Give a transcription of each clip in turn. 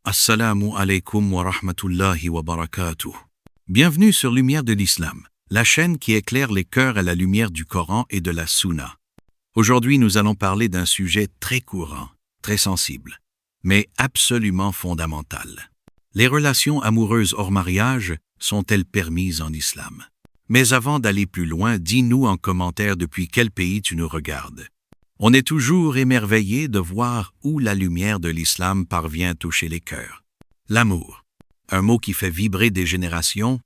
Assalamu alaikum wa rahmatullahi wa barakatuh. Bienvenue sur Lumière de l'Islam, la chaîne qui éclaire les cœurs à la lumière du Coran et de la Sunna. Aujourd'hui, nous allons parler d'un sujet très courant, très sensible, mais absolument fondamental. Les relations amoureuses hors mariage sont-elles permises en islam? Mais avant d'aller plus loin, dis-nous en commentaire depuis quel pays tu nous regardes. On est toujours émerveillé de voir où la lumière de l'islam parvient à toucher les cœurs. L'amour, un mot qui fait vibrer des générations,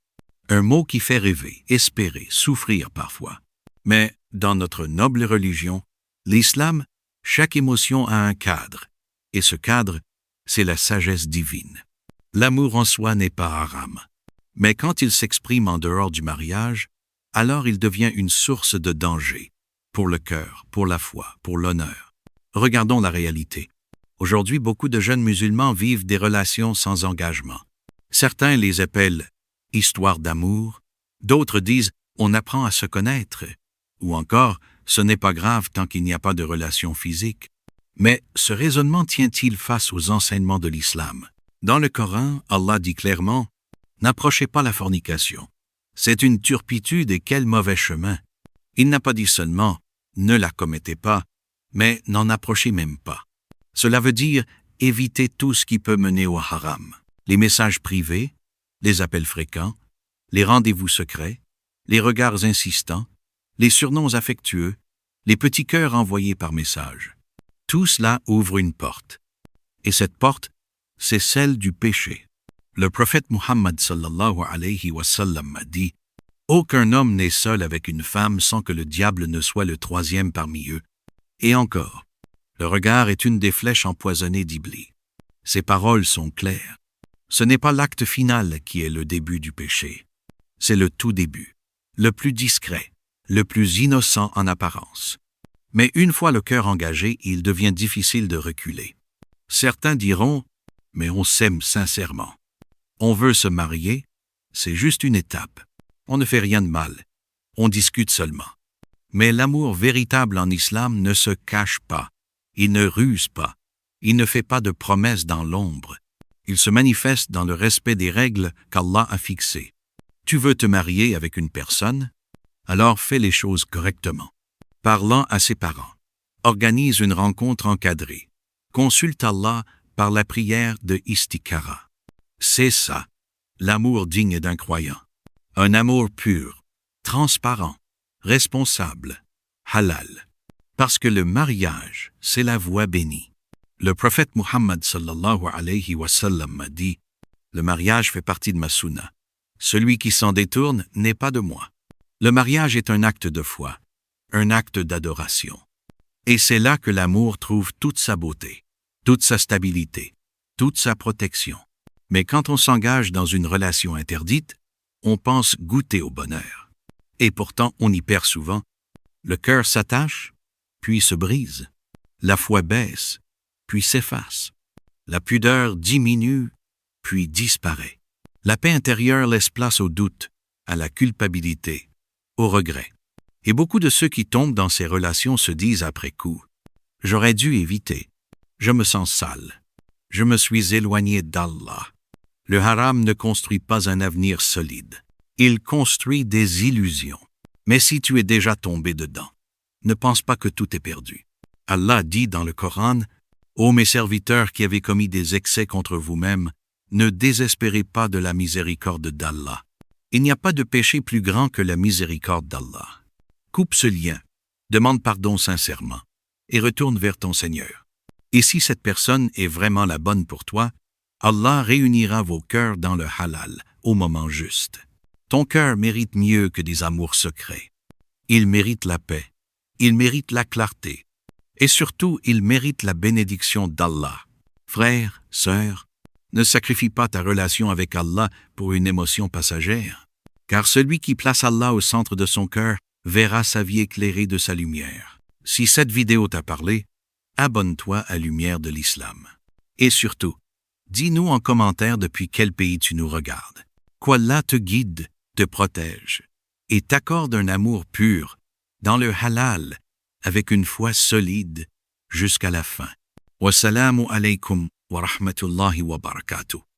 un mot qui fait rêver, espérer, souffrir parfois. Mais dans notre noble religion, l'islam, chaque émotion a un cadre, et ce cadre, c'est la sagesse divine. L'amour en soi n'est pas haram, mais quand il s'exprime en dehors du mariage, alors il devient une source de danger. Pour le cœur, pour la foi, pour l'honneur. Regardons la réalité. Aujourd'hui, beaucoup de jeunes musulmans vivent des relations sans engagement. Certains les appellent « histoire d'amour », d'autres disent « on apprend à se connaître », ou encore « ce n'est pas grave tant qu'il n'y a pas de relation physique ». Mais ce raisonnement tient-il face aux enseignements de l'islam? Dans le Coran, Allah dit clairement « n'approchez pas la fornication. C'est une turpitude et quel mauvais chemin ». Il n'a pas dit seulement « ne la commettez pas », mais « n'en approchez même pas ». Cela veut dire éviter tout ce qui peut mener au haram. Les messages privés, les appels fréquents, les rendez-vous secrets, les regards insistants, les surnoms affectueux, les petits cœurs envoyés par message. Tout cela ouvre une porte. Et cette porte, c'est celle du péché. Le prophète Muhammad sallallahu alayhi wa sallam a dit « Aucun homme n'est seul avec une femme sans que le diable ne soit le troisième parmi eux. » Et encore, le regard est une des flèches empoisonnées d'Iblis. Ces paroles sont claires. Ce n'est pas l'acte final qui est le début du péché. C'est le tout début, le plus discret, le plus innocent en apparence. Mais une fois le cœur engagé, il devient difficile de reculer. Certains diront « Mais on s'aime sincèrement. On veut se marier, c'est juste une étape. On ne fait rien de mal. On discute seulement. » Mais l'amour véritable en islam ne se cache pas. Il ne ruse pas. Il ne fait pas de promesses dans l'ombre. Il se manifeste dans le respect des règles qu'Allah a fixées. Tu veux te marier avec une personne? Alors fais les choses correctement. Parlant à ses parents. Organise une rencontre encadrée. Consulte Allah par la prière de istikhara. C'est ça, l'amour digne d'un croyant. Un amour pur, transparent, responsable, halal. Parce que le mariage, c'est la voie bénie. Le prophète Muhammad sallallahu alayhi wa sallam a dit « Le mariage fait partie de ma sunna. Celui qui s'en détourne n'est pas de moi. » Le mariage est un acte de foi, un acte d'adoration. Et c'est là que l'amour trouve toute sa beauté, toute sa stabilité, toute sa protection. Mais quand on s'engage dans une relation interdite, on pense goûter au bonheur. Et pourtant, on y perd souvent. Le cœur s'attache, puis se brise. La foi baisse, puis s'efface. La pudeur diminue, puis disparaît. La paix intérieure laisse place au doute, à la culpabilité, au regret. Et beaucoup de ceux qui tombent dans ces relations se disent après coup « J'aurais dû éviter. Je me sens sale. Je me suis éloigné d'Allah. » Le haram ne construit pas un avenir solide. Il construit des illusions. Mais si tu es déjà tombé dedans, ne pense pas que tout est perdu. Allah dit dans le Coran « Ô mes serviteurs qui avez commis des excès contre vous-mêmes, ne désespérez pas de la miséricorde d'Allah. Il n'y a pas de péché plus grand que la miséricorde d'Allah. Coupe ce lien, demande pardon sincèrement, et retourne vers ton Seigneur. Et si cette personne est vraiment la bonne pour toi, Allah réunira vos cœurs dans le halal, au moment juste. Ton cœur mérite mieux que des amours secrets. Il mérite la paix, il mérite la clarté, et surtout, il mérite la bénédiction d'Allah. Frère, sœur, ne sacrifie pas ta relation avec Allah pour une émotion passagère, car celui qui place Allah au centre de son cœur verra sa vie éclairée de sa lumière. Si cette vidéo t'a parlé, abonne-toi à Lumière de l'Islam. Et surtout, dis-nous en commentaire depuis quel pays tu nous regardes. Qu'Allah te guide, te protège et t'accorde un amour pur dans le halal avec une foi solide jusqu'à la fin. Wassalamu alaykum wa rahmatullahi wa barakatuh.